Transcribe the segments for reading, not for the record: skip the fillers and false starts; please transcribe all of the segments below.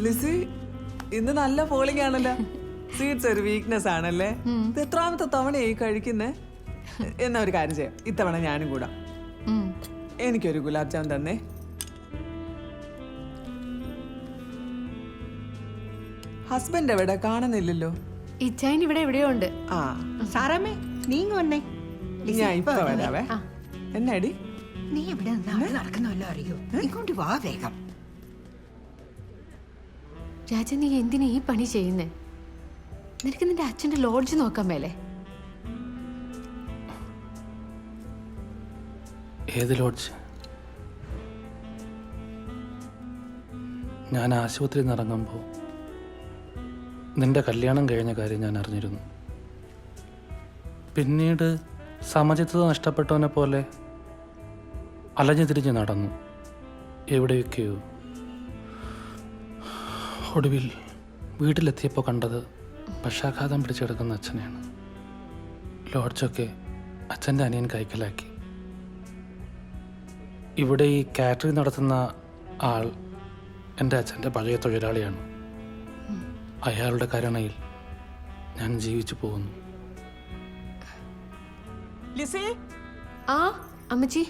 ലിസി ഇന്ന് നല്ല ഫോളിംഗ് ആണല്ലോ. സ്വീറ്റ്സ് ഒരു വീക്ക്നെസ് ആണല്ലേ. ഇത് എത്രാമത്തെ തവണയായി കഴിക്കുന്നേ? എന്നാ ഒരു കാര്യം ചെയ്യാം, ഇത്തവണ ഞാനും കൂടാം. എനിക്കൊരു ഗുലാബ് ജാം തന്നേ. ഹസ്ബൻഡ് എവിടെ? കാണുന്നില്ലല്ലോ. ഇച്ചായൻ ഇവിടെ എവിടെയോ ഉണ്ട്. ആ സാറാമ്മേ നീങ്ങ വന്നേ. ഞാൻ ഇപ്പൊ വരാവേ. എന്നാടി നീ എവിടെ നടക്കുന്നല്ലോ അറിയോ? ഇങ്ങോട്ട് വാ വേഗം. രാജ, നീ എന്തിനാ ഈ പണി ചെയ്യുന്നേ? നിനക്ക് നിന്റെ അച്ഛന്റെ ലോഡ്ജ് നോക്കാൻ മേലെ? ഏത് ലോഡ്ജ്? ഞാൻ ആശുപത്രിയിൽ നിന്ന് ഇറങ്ങുമ്പോൾ നിന്റെ കല്യാണം കഴിഞ്ഞ കാര്യം ഞാൻ അറിഞ്ഞിരുന്നു. പിന്നീട് സമചിത്തത നഷ്ടപ്പെട്ടവനെ പോലെ അലഞ്ഞു തിരിഞ്ഞ് നടന്നു എവിടെയൊക്കെയോ. ഒടുവിൽ വീട്ടിലെത്തിയപ്പോൾ കണ്ടത് പക്ഷാഘാതം പിടിച്ചെടുക്കുന്ന അച്ഛനെയാണ്. ലോഡ്ജൊക്കെ അച്ഛൻ്റെ അനിയൻ കൈക്കലാക്കി. ഇവിടെ ഈ കാറ്ററിംഗ് നടത്തുന്ന ആൾ എൻ്റെ അച്ഛൻ്റെ പഴയ തൊഴിലാളിയാണ്. അയാളുടെ കരുണയിൽ ഞാൻ ജീവിച്ചു പോകുന്നു. ലിസി. ആ അമ്മച്ചി.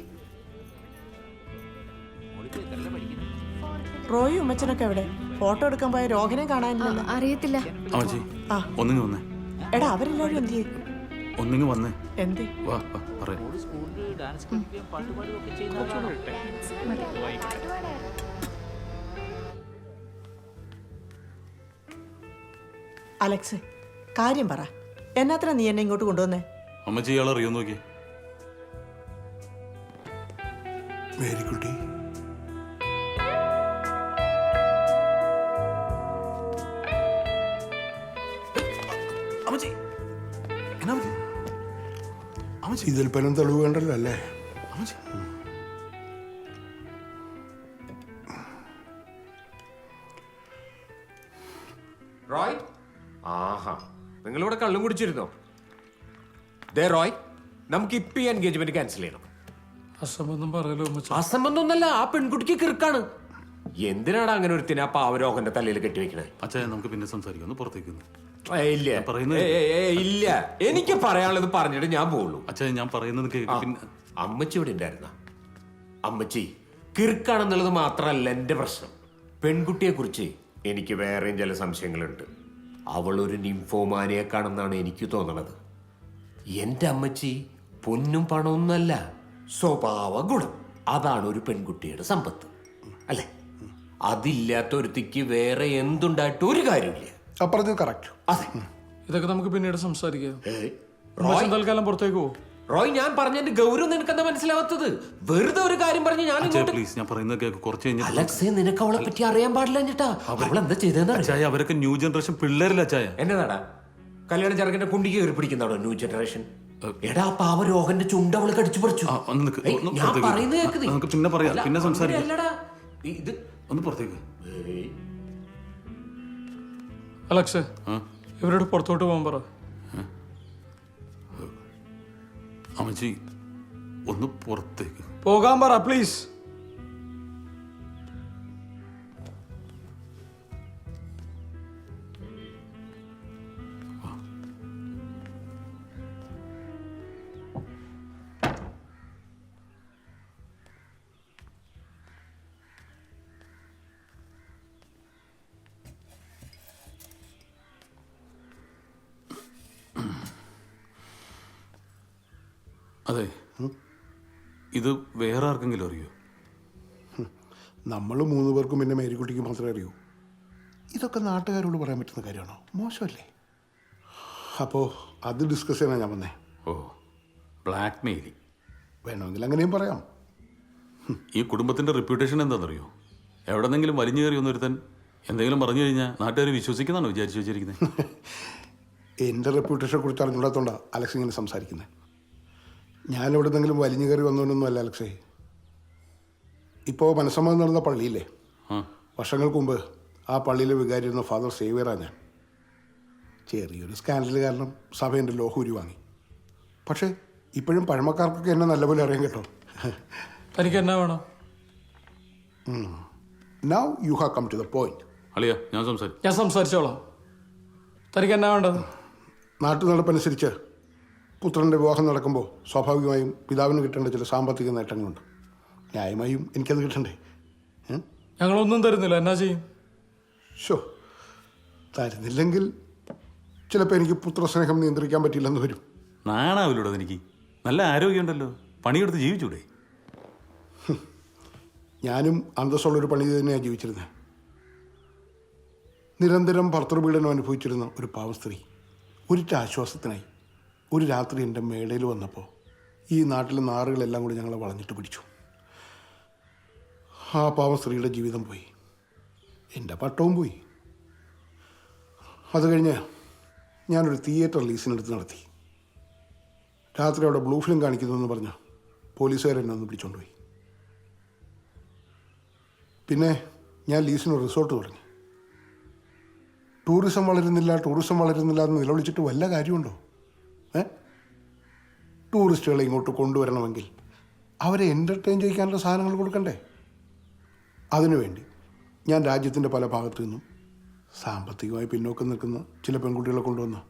റോയും ഉമ്മച്ചനൊക്കെ എവിടെ? ഫോട്ടോ എടുക്കാൻ പോയ രോഹനെ കാണാനില്ലല്ലോ. അറിയത്തില്ല. അമ്മച്ചി ഒന്നിങ്ങ് വന്നേ. എടാ അവരെല്ലാരും എന്ത് ചെയ്യും? ഒന്നിങ്ങ് വന്നേ. എന്ത്? വാ പറയാം. അലക്സ്, കാര്യം പറ. എന്നാത്ര നീ എന്നെ ഇങ്ങോട്ട് കൊണ്ടുവന്നേ? അമ്മച്ചി ഇയാളെ അറിയോ നോക്കി. മേരിക്കുട്ടി, അമ്മച്ചി എന്നാ പറ്റി? അമ്മച്ചി ഇതിൽ പനം തെളിവ് വേണ്ടല്ലോ അല്ലേ? അമ്മച്ചി റോയ്, ആഹാ, നിങ്ങളിവിടെ കള്ളും കുടിച്ചിരുന്നോ? ദേ റോയ്, നമുക്ക് ഇപ്പൊ ഈ എൻഗേജ്മെന്റ് ക്യാൻസൽ ചെയ്യണം. അസംബന്ധം പറയലോ. അസംബന്ധം ഒന്നല്ല, ആ പെൺകുട്ടിക്ക് കിറുക്കാണ്. എന്തിനാണ് അങ്ങനെ ഒരുത്തിനെ ആ പാവരോഹന്റെ തലയിൽ കെട്ടിവെക്കണേ? അച്ഛാ, നമുക്ക് പിന്നെ സംസാരിക്കാം. ഒന്ന് പുറത്തേക്ക് ഇല്ല, ഇല്ല, എനിക്ക് പറയാനുള്ളത് പറഞ്ഞിട്ട് ഞാൻ പോവുള്ളൂ. അച്ഛാ, ഞാൻ പറയുന്നത് കേൾക്ക്. പിന്നെ അമ്മച്ചി ഇവിടെ ഉണ്ടായിരുന്ന അമ്മച്ചി കിറുക്കാണെന്നുള്ളത് മാത്രമല്ല എന്റെ പ്രശ്നം. പെൺകുട്ടിയെ കുറിച്ച് എനിക്ക് വേറെയും ചില സംശയങ്ങളുണ്ട്. അവളൊരു നിംഫോമാനിയക്കാണെന്നാണ് എനിക്ക് തോന്നണത്. എന്റെ അമ്മച്ചി പൊന്നും പണമൊന്നല്ല, സ്വഭാവ ഗുണം. അതാണ് ഒരു പെൺകുട്ടിയുടെ സമ്പത്ത്, അല്ലേ? അതില്ലാത്ത ഒരുത്തിക്ക് വേറെ എന്തുണ്ടായിട്ട് ഒരു കാര്യമില്ല. അപ്പുറത്ത് കറക്റ്റ്. അതെ, ഇതൊക്കെ നമുക്ക് പിന്നീട് സംസാരിക്കാം. തൽക്കാലം പുറത്തേക്ക് പോകും. റോയ്, ഞാൻ പറഞ്ഞതിന്റെ ഗൗരവം നിനക്കെന്താ മനസ്സിലാവാത്തത്? വെറുതെ ഒരു കാര്യം പറഞ്ഞ് ഞാൻ പ്ലീസ്, ഞാൻ പറയുന്നത് കേൾക്ക്. കുറച്ച് കഴിഞ്ഞാൽ അലക്സേ, നിനക്ക് അവളെ പറ്റി അറിയാൻ പാടില്ല ചേട്ടാ. അവൾ എന്താ ചെയ്തെന്ന് അച്ചായ, അവരൊക്കെ ന്യൂ ജനറേഷൻ പിള്ളേരല്ല അച്ചായ. എന്നതാടാ കല്യാണ ചെറുക്കന്റെ കുണ്ടിക്ക് കയറി പിടിക്കുന്നതാണോ ന്യൂ ജനറേഷൻ? എടാ, പാവ രോഹന്റെ ചുണ്ട് അവള് കടിച്ചു പറിച്ചു. ഞാൻ പറയുന്നത് കേക്ക് നീ. നമുക്ക് പിന്നെ പറയാം, പിന്നെ സംസാരിക്കാം. അല്ലടാ, ഇത് ഒന്ന് പുറത്തേക്ക്. അലക്സ്, ഇവരോട് പുറത്തോട്ട് പോകാൻ പറ. അമ്മച്ചി ഒന്ന് പുറത്തേക്ക് പോകാൻ പറ പ്ലീസ്. അതെ, ഇത് വേറെ ആർക്കെങ്കിലും അറിയോ? നമ്മൾ 3 പേർക്കും പിന്നെ മേരിക്കുട്ടിക്ക് മാത്രമേ അറിയൂ. ഇതൊക്കെ നാട്ടുകാരോട് പറയാൻ പറ്റുന്ന കാര്യമാണോ? മോശമല്ലേ? അപ്പോൾ അത് ഡിസ്കസ് ചെയ്യാനാണ് ഞാൻ വന്നേ. ഓ, ബ്ലാക്ക് മെയിലിംഗ്. വേണമെങ്കിൽ അങ്ങനെയും പറയാം. ഈ കുടുംബത്തിന്റെ റെപ്യൂട്ടേഷൻ എന്താണെന്നറിയോ? എവിടെന്നെങ്കിലും വലിഞ്ഞു കയറി ഒന്നൊരുത്തൻ എന്തെങ്കിലും പറഞ്ഞു കഴിഞ്ഞാൽ നാട്ടുകാർ വിശ്വസിക്കുന്നതാണോ വിചാരിച്ചു വെച്ചിരിക്കുന്നത്? എൻ്റെ റെപ്യൂട്ടേഷനെ കുറിച്ച് അറിഞ്ഞിടത്തോണ്ടാണ് അലക്സ് ഇങ്ങനെ സംസാരിക്കുന്നത്. ഞാൻ എവിടെന്നെങ്കിലും വലിഞ്ഞു കയറി വന്നവനൊന്നും അല്ല അലക്സേ. ഇപ്പോൾ മനസ്സമ്മതം നടന്ന പള്ളിയില്ലേ, വർഷങ്ങൾക്ക് മുമ്പ് ആ പള്ളിയിലെ വികാരിയിരുന്ന ഫാദർ സേവിയറാണ് ഞാൻ. ചെറിയൊരു സ്കാൻഡൽ കാരണം സഭ എൻ്റെ ലോഹൂരി വാങ്ങി. പക്ഷേ ഇപ്പോഴും പഴമക്കാർക്കൊക്കെ എന്നെ നല്ലപോലെ അറിയാം കേട്ടോ. തനിക്ക് എന്നാ വേണം? Now you have come to the point. അളിയ ഞാൻ സംസാരിക്കും. ഞാൻ സംസാരിച്ചോളാം. തനിക്ക് എന്നാ വേണ്ടത്? നാട്ടു നടപ്പനുസരിച്ച് പുത്രൻ്റെ വിവാഹം നടക്കുമ്പോൾ സ്വാഭാവികമായും പിതാവിന് കിട്ടേണ്ട ചില സാമ്പത്തിക നേട്ടങ്ങളുണ്ട്. ന്യായമായും എനിക്കത് കിട്ടണ്ടേ? ഞങ്ങളൊന്നും തരുന്നില്ല, എന്നാ ചെയ്യും? ഷോ, തരുന്നില്ലെങ്കിൽ ചിലപ്പോൾ എനിക്ക് പുത്രസ്നേഹം നിയന്ത്രിക്കാൻ പറ്റില്ലെന്ന് വരും. നാണാവില്ലൂടെ എനിക്ക്? നല്ല ആരോഗ്യമുണ്ടല്ലോ, പണിയെടുത്ത് ജീവിച്ചൂടെ? ഞാനും അന്തസ്സുള്ളൊരു പണി തന്നെയാണ് ജീവിച്ചിരുന്നത്. നിരന്തരം ഭർത്തൃപീഡനം അനുഭവിച്ചിരുന്ന ഒരു പാവ സ്ത്രീ ഒരിറ്റ ആശ്വാസത്തിനായി ഒരു രാത്രി എൻ്റെ മേടയിൽ വന്നപ്പോൾ ഈ നാട്ടിലെ നാറുകളെല്ലാം കൂടി ഞങ്ങളെ വളഞ്ഞിട്ട് പിടിച്ചു. ആ പാവ സ്ത്രീയുടെ ജീവിതം പോയി, എൻ്റെ പട്ടവും പോയി. അത് കഴിഞ്ഞ് ഞാനൊരു തിയേറ്റർ ലീസിനെടുത്ത് നടത്തി. രാത്രി അവിടെ ബ്ലൂ ഫിലിം കാണിക്കുന്നതെന്ന് പറഞ്ഞ് പോലീസുകാരെന്നെ ഒന്ന് പിടിച്ചുകൊണ്ടുപോയി. പിന്നെ ഞാൻ ലീസിന് റിസോർട്ട് തുടങ്ങി. ടൂറിസം വളരുന്നില്ല എന്ന് നിലവിളിച്ചിട്ട് വല്ല കാര്യമുണ്ടോ? ടൂറിസ്റ്റുകളെ ഇങ്ങോട്ട് കൊണ്ടുവരണമെങ്കിൽ അവരെ എൻ്റർടൈൻ ചെയ്യിക്കാനുള്ള സാധനങ്ങൾ കൊടുക്കണ്ടേ? അതിനുവേണ്ടി ഞാൻ രാജ്യത്തിൻ്റെ പല ഭാഗത്തു നിന്നും സാമ്പത്തികമായി പിന്നോക്കം നിൽക്കുന്ന ചില പെൺകുട്ടികളെ കൊണ്ടുവന്ന്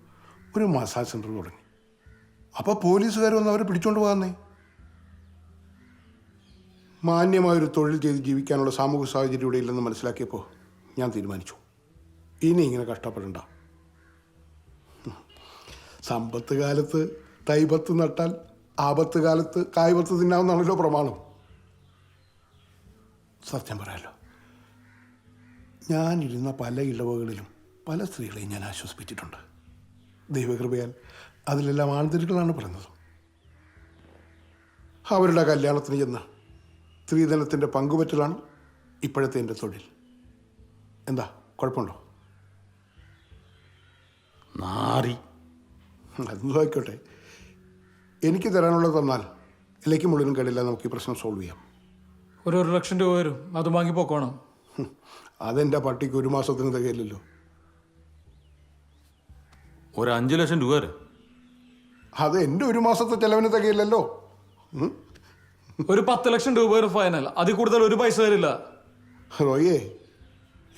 ഒരു മസാജ് സെൻ്റർ തുടങ്ങി. അപ്പോൾ പോലീസുകാർ വന്ന് അവരെ പിടിച്ചോണ്ട് പോകാന്നേ. മാന്യമായൊരു തൊഴിൽ ചെയ്ത് ജീവിക്കാനുള്ള സാമൂഹിക സാഹചര്യം ഇവിടെ ഇല്ലെന്ന് മനസ്സിലാക്കിയപ്പോൾ ഞാൻ തീരുമാനിച്ചു, ഇനി ഇങ്ങനെ കഷ്ടപ്പെടണ്ട. സമ്പത്ത് കാലത്ത് തൈപത്ത് നട്ടാൽ ആപത്ത് കാലത്ത് കായ്പത്ത് തിന്നാവുന്നാണല്ലോ പ്രമാണം. സത്യം പറയാലോ, ഞാനിരുന്ന പല ഇടവകളിലും പല സ്ത്രീകളെയും ഞാൻ ആശ്വസിപ്പിച്ചിട്ടുണ്ട്. ദൈവകൃപയാൽ അതിലെല്ലാം ആന്തരികളാണ് പറയുന്നത്. അവരുടെ കല്യാണത്തിന് ചെന്ന് സ്ത്രീധനത്തിൻ്റെ പങ്കുപറ്റലാണ് ഇപ്പോഴത്തെ എൻ്റെ തൊഴിൽ. എന്താ കുഴപ്പമുണ്ടോ? നാറി. അതൊന്നും ആയിക്കോട്ടെ, എനിക്ക് തരാനുള്ളത് തന്നാൽ ഇലയ്ക്ക് മുഴുവനും കേടില്ല, നമുക്ക് ഈ പ്രശ്നം സോൾവ് ചെയ്യാം. ഒരു 1 ലക്ഷം രൂപ വരും, അത് വാങ്ങി പോക്കോണം. അതെൻ്റെ പട്ടിക്ക് ഒരു മാസത്തിന് തികയില്ലല്ലോ. ഒരു 5 ലക്ഷം രൂപ വരെ? അത് എൻ്റെ ഒരു മാസത്തെ ചെലവിന് തികയില്ലല്ലോ. ഒരു 10 ലക്ഷം രൂപ വരും ഫൈനൽ, അതിൽ കൂടുതൽ ഒരു പൈസ വരില്ല. റോയേ,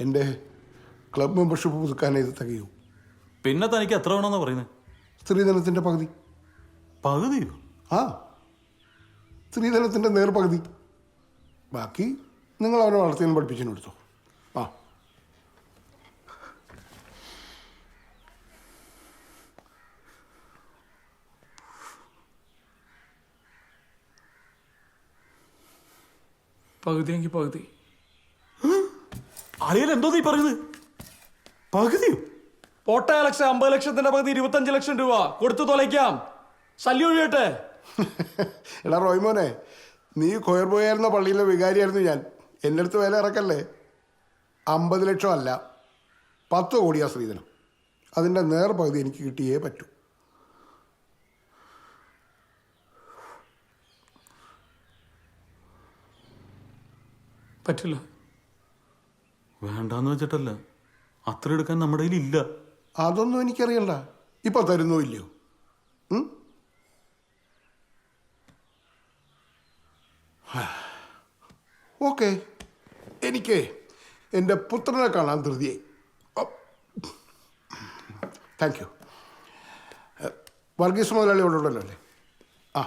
എൻ്റെ ക്ലബ് മെമ്പർഷിപ്പ് പുതുക്കാനേ ഇത് തികയൂ. പിന്നെ തനിക്ക് എത്ര വേണമെന്നാണ് പറയുന്നത്? സ്ത്രീധനത്തിൻ്റെ പകുതി. പകുതിയോ? ആ, സ്ത്രീധനത്തിൻ്റെ നേർപകുതി. ബാക്കി നിങ്ങൾ അവരെ വളർത്തിയും പഠിപ്പിച്ചതിന് എടുത്തോ. ആ, പകുതിയെങ്കിൽ പകുതി. അളിയൻ എന്തോ നീ പറയുന്നത്? പകുതിയോ? പോട്ടെ അലക്സ്, 50 ലക്ഷത്തിന്റെ പകുതി 25 ലക്ഷം രൂപ കൊടുത്തു തൊലയ്ക്കാം. ശല്യം ഒഴിയട്ടെ. എടാ റോയ്മോനെ, നീ കൊയർ പോയായിരുന്ന പള്ളിയിലെ വികാരിയായിരുന്നു ഞാൻ. എൻ്റെ അടുത്ത് വില ഇറക്കല്ലേ. 50 ലക്ഷം അല്ല, 10 കോടിയാ സ്ത്രീധനം. അതിൻ്റെ നേർപകുതി എനിക്ക് കിട്ടിയേ പറ്റൂ. പറ്റില്ല. വേണ്ടാന്ന് വെച്ചിട്ടല്ല, അത്ര എടുക്കാൻ നമ്മുടെ കയ്യിൽ ഇല്ല. അതൊന്നും എനിക്കറിയണ്ട. ഇപ്പൊ തരുന്നോ ഇല്ലയോ? ഓക്കെ, എനിക്ക് എൻ്റെ പുത്രനെ കാണാൻ ധൃതിയായി. Thank you. വർഗീസ് മുതലാളി അവിടെ ഉണ്ടല്ലോ അല്ലേ? ആ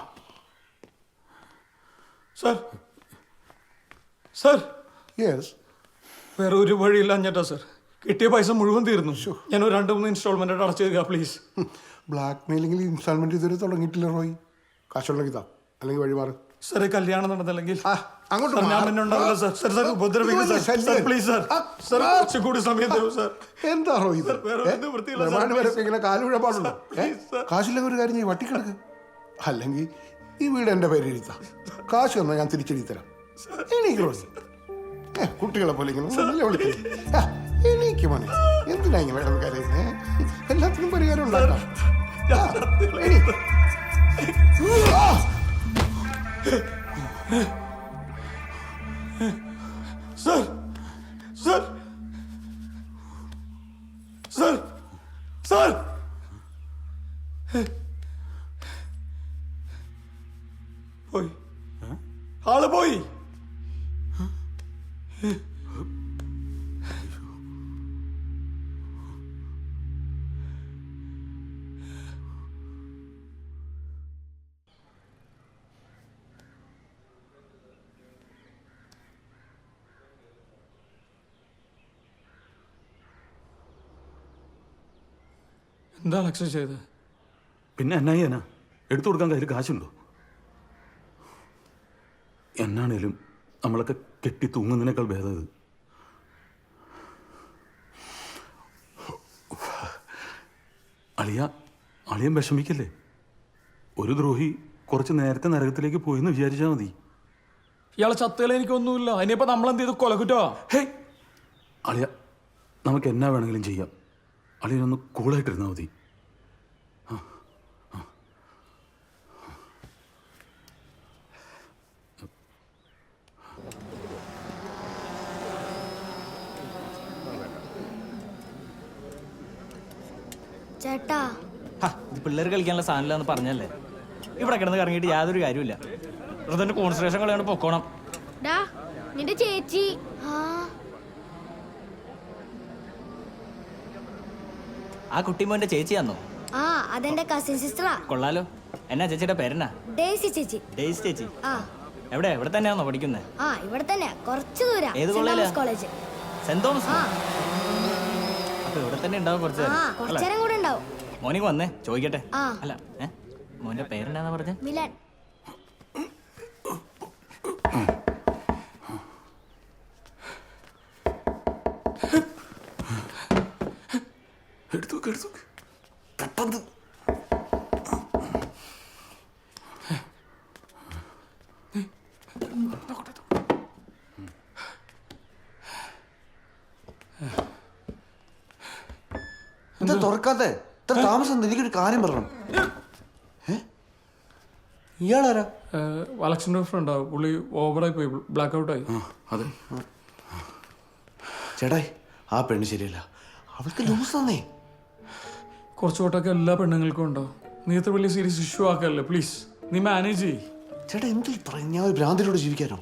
സർ, സർ, യെസ്. വേറെ ഒരു വഴിയില്ല അഞ്ഞട്ടാ സർ. കിട്ടിയ പൈസ മുഴുവൻ തീർന്നു. ഞാൻ ഒരു 2-3 ഇൻസ്റ്റാൾമെന്റ് അടച്ചു തരിക പ്ലീസ്. ബ്ലാക്ക് മെയിലിംഗിൽ ഇൻസ്റ്റാൾമെന്റ് ഇതുവരെ തുടങ്ങിയിട്ടില്ല റോയ്. കാശുണ്ടെങ്കിൽ ഇതാ, അല്ലെങ്കിൽ വഴിമാറ്. സാറേ, കല്യാണം നടന്നില്ലെങ്കിൽ അങ്ങോട്ട് സാർ, ഞാൻ തന്നെ ഉണ്ടാവില്ല സർ. സർ, സർ, ഉപദ്രവിക്കരുത് sir. Sir, please sir. Sir, കുറച്ചുകൂടി സമയം തരൂ സർ. എന്താ റോയ് ഇത്? വേറെ ഒരു നിവൃത്തിയില്ല സർ. പ്രമാണിമാരൊക്കെ ഇങ്ങനെ കാലുവിഴ പാടുണ്ടോ? Please sir. കാശില്ലെങ്കിൽ ഒരു കാര്യം ചെയ്യ്, വട്ടിക്കിടക്ക്. അല്ലെങ്കിൽ ഈ വീട് എൻ്റെ പേര് എഴുതാം. കാശ് തന്നാൽ ഞാൻ തിരിച്ചെഴുതി തരാം. എനിക്ക് റോയ്, കുട്ടികളെ പോലെ ഇങ്ങനെ വിളിക്കുന്നത് എനിക്ക് മോനെ. എന്തിനാ ഇങ്ങനെ വേണം കരയുന്നേ? എല്ലാത്തിനും പരിഹാരം ഉണ്ടാക്കാം. സർ, സർ, സർ, സർ, പോയി, ആള് പോയി. എന്താ അലക്സ ചെയ്തത്? പിന്നെ എന്നാ ചെയ്യാനാ? എടുത്തു കൊടുക്കാൻ കയ്യിൽ കാശുണ്ടോ? എന്നാണേലും നമ്മളൊക്കെ കെട്ടി തൂങ്ങുന്നതിനേക്കാൾ ഭേദം ഇത്. അളിയൻ വിഷമിക്കല്ലേ? ഒരു ദ്രോഹി കുറച്ച് നേരത്തെ നരകത്തിലേക്ക് പോയെന്ന് വിചാരിച്ചാൽ മതി. ഇയാളെ ചത്തയില എനിക്കൊന്നുമില്ല. ഇനിയിപ്പോ നമ്മളെന്ത് ചെയ്ത് കൊലക്കുറ്റോ? ഹേ അളിയ, നമുക്ക് എന്നാ വേണമെങ്കിലും ചെയ്യാം. അളിയനൊന്ന് കൂളായിട്ടിരുന്നാൽ മതി. ചേട്ടാ ഇത് പിള്ളേർ കളിക്കാനുള്ള സാധനമില്ലെന്ന് പറഞ്ഞല്ലേ. ഇവിടെ കിടന്ന് കറങ്ങിയിട്ട് യാതൊരു കാര്യമില്ല. വെറുതെ കോൺസെൻട്രേഷൻ കളയാണ്ട് പൊക്കോണം. ഡാ നിന്റെ ചേച്ചി ആ കുട്ടിമോന്റെ ചേച്ചിയാന്നോ? ആ അതെന്റെ കസിൻ സിസ്റ്ററാ. കൊള്ളാലോ. എന്നാ ചേച്ചിയുടെ പേരെന്നാ? ഡേസി ചേച്ചി. ഡേയ്സ് ചേച്ചി. ആ എവിടെ ഇവിടെ തന്നെയാണോ പഠിക്കുന്നത്? ആ ഇവിടെ തന്നെ കുറച്ച് ദൂരം. ഏത് കോളേജിലാ? കോളേജ്. Saint Thomas. ആ അപ്പൊ ഇവിടെ തന്നെ ഉണ്ടാവും കുറച്ച് ആ നേരം. കുറച്ചു നേരം കൂടെ ഉണ്ടാവും. മോനിക്ക് വന്നേ ചോദിക്കട്ടെ. ആ. അല്ല മോന്റെ പേരെന്നാ പറഞ്ഞ? മിലൻ. എടുത്തു പെട്ടെന്ന്. എന്താ തുറക്കാത്തെ? ഇത്ര താമസം? എനിക്കൊരു കാര്യം പറയണം. ഇയാളാരാ? അലക്സിന്റെ ഫ്രണ്ടാ. പുള്ളി ഓവറായി പോയി, ബ്ലാക്ക് ഔട്ടായി. അതെ. ചേട്ടായി, ആ പെണ്ണ് ശരിയല്ല. അവൾക്ക് ലൂസ് തന്നേ. കുറച്ച് വട്ടമൊക്കെ എല്ലാ പെണ്ണുങ്ങൾക്കും ഉണ്ടാവും. നീ ഇത്ര വലിയ സീരിയസ് ഇഷ്യൂ ആക്കല്ലേ പ്ലീസ്. നീ മാനേജ് ചെയ്യ്. ചേട്ടാ എന്ത് പറയും? ഞാൻ ഒരു ഭ്രാന്തിലൂടെ ജീവിക്കാനോ?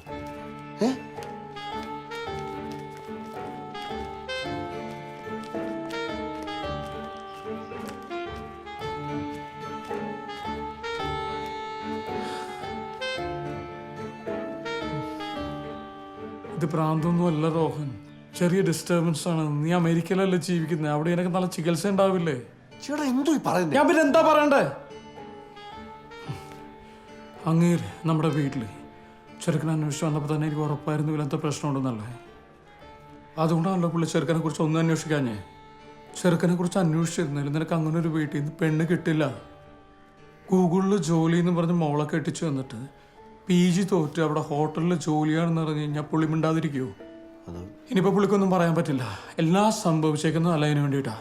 ഇത് പ്രാന്തൊന്നും അല്ല റോഹൻ, ചെറിയ ഡിസ്റ്റർബൻസ് ആണ്. നീ അമേരിക്കയിലല്ലേ ജീവിക്കുന്നത്, അവിടെ എനിക്ക് നല്ല ചികിത്സ ഉണ്ടാവില്ലേ? ചേട്ടാ എന്തോ പറയുന്നത്? ഞാൻ പിന്നെ എന്താ പറയണ്ടേ? അങ്ങേര് നമ്മുടെ വീട്ടില് ചെറുക്കനെ അന്വേഷിച്ച് വന്നപ്പോൾ തന്നെ എനിക്ക് ഉറപ്പായിരുന്നു ഇല്ലാത്ത പ്രശ്നമുണ്ടെന്നല്ലേ. അതുകൊണ്ടാണല്ലോ പുള്ളി ചെറുക്കനെ കുറിച്ച് ഒന്നും അന്വേഷിക്കാഞ്ഞേ. ചെറുക്കനെ കുറിച്ച് അന്വേഷിച്ചിരുന്നില്ല നിനക്ക് അങ്ങനെ ഒരു വീട്ടിൽ നിന്ന് പെണ്ണ് കിട്ടില്ല. ഗൂഗിളിൽ ജോലി എന്ന് പറഞ്ഞ് മോളെ കെട്ടിച്ചു വന്നിട്ട് PG തോറ്റ് അവിടെ ഹോട്ടലിൽ ജോലിയാണെന്ന് പറഞ്ഞു കഴിഞ്ഞാൽ പുള്ളി മിണ്ടാതിരിക്കുവോ? ഇനിയിപ്പോൾ പുള്ളിക്കൊന്നും പറയാൻ പറ്റില്ല. എല്ലാം സംഭവിച്ചേക്കുന്നത് അല്ലതിന് വേണ്ടിയിട്ടാ.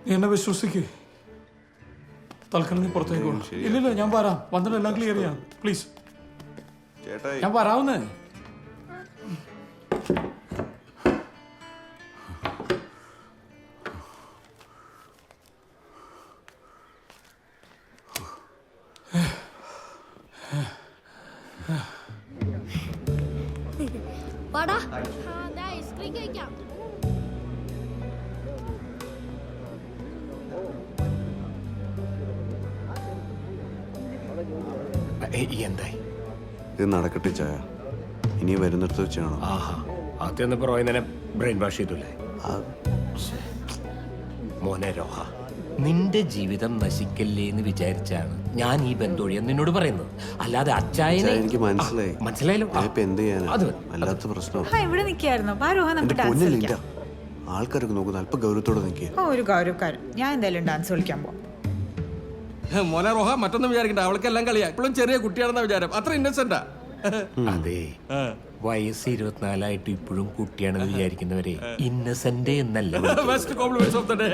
നീ എന്നെ വിശ്വസിക്കേ. തൽക്കാലം നീ പുറത്തേക്ക് പോകണം. ഇല്ലില്ല, ഞാൻ വരാം. വന്നിട്ട് എല്ലാം ക്ലിയർ ചെയ്യാം പ്ലീസ്. ഞാൻ വരാവുന്നേ. വാടാ ഐസ്ക്രീം കഴിക്കാം. എന്തായി? ഇത് നടക്കട്ടെ ചായ. ഇനി വരുന്നിടത്ത് വെച്ചാണോ? ആഹാ, ആദ്യം റോയിനെ ബ്രെയിൻ വാഷ് ചെയ്തല്ലേ? മോനെ രോഹ, നിന്റെ ജീവിതം നശിക്കല്ലേ എന്ന് വിചാരിച്ചാണ് ഞാൻ ഈ ബന്ധുവഴിയെ നിന്നോട് പറയുന്നത്. അല്ലാതെ അച്ചായനെ എനിക്ക് മനസ്സിലായി. മനസ്സിലായല്ലോ. ഇപ്പൊ എന്ത് ചെയ്യാനാ? അത് അല്ലാത്ത പ്രശ്നം. ഇവിടെ നിൽക്കായിരുന്നു. എന്റെ പൊന്നിലില്ല. ആൾക്കാരൊക്കെ നോക്കുന്നത് അല്പം ഗൗരവത്തോടെ നിൽക്കുക. ഒരു ഗൗരവക്കാരൻ. ഞാൻ എന്തായാലും ഡാൻസ് കളിക്കാൻ പോവാം. മോനെ റോഹ, മറ്റൊന്നും വിചാരിക്കണ്ട. അവൾക്കെല്ലാം കളിയാ. ഇപ്പോഴും ചെറിയ കുട്ടിയാണെന്ന വിചാരം. അത്ര ഇന്നസെന്റാ. അതെ, വയസ്സ് 24 ഇപ്പോഴും കുട്ടിയാണെന്ന് വിചാരിക്കുന്നവരെ ഇന്നസെന്റ് എന്നല്ല. Best compliments of the day.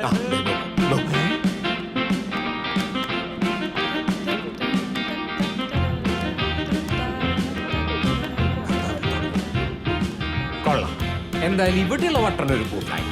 കൊള്ളാം. എന്തായാലും ഇവിടെയുള്ള വട്ടനൊരു കൂട്ടായി.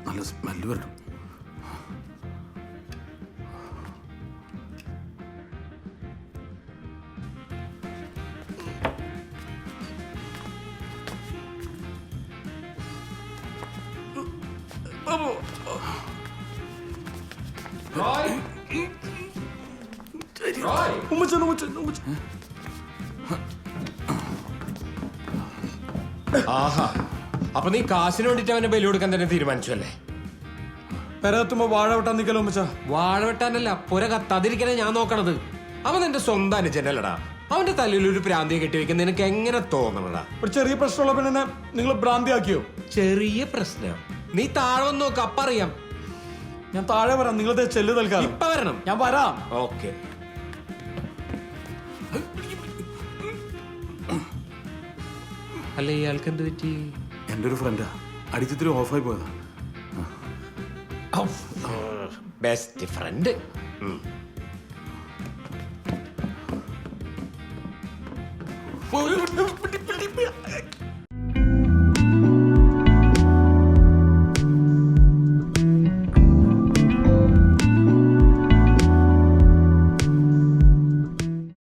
നല്ല സ്മെല്ല് വരണം. ഉമ്മച്ചൻ, ഉമ്മച്ചൻ, ഉമ്മച്ചൻ. ആഹാ, അപ്പൊ നീ കാശിന് വേണ്ടിട്ട് അവനെ ബലി കൊടുക്കാൻ തന്നെ തീരുമാനിച്ചു അല്ലേ? പെരത്തുമ്പോ വാഴ വെട്ടാൻ നിക്കല്ലോ ഉമ്മച്ച. വാഴ വെട്ടാനല്ല, പുര കത്താതിരിക്കാനാ ഞാൻ നോക്കണത്. അവൻ എന്റെ സ്വന്തം അനുജനല്ലടാ. അവന്റെ തലയിൽ ഒരു പ്രാന്തിയെ കെട്ടിവെക്കാൻ നിനക്ക് എങ്ങനെ തോന്നണടാ? ഒരു ചെറിയ പ്രശ്നമുള്ള പെണ്ണിനെ നിങ്ങൾ ഭ്രാന്തിയാക്കിയോ? ചെറിയ പ്രശ്നം. നീ താഴെ വന്ന് നോക്ക്, അപ്പറിയാം. ഞാൻ താഴെ വരാം, നിങ്ങളത് ചെല്ല് തൽക്കാലം. ഇപ്പൊ വരണം. ഞാൻ വരാം. ഓക്കെ. അല്ല, ഇയാൾക്ക് എന്ത് പറ്റി? എൻ്റെ ഒരു ഫ്രണ്ടാ, അടിച്ചിത്തിരി ഓഫായി പോയതാ. Best friend.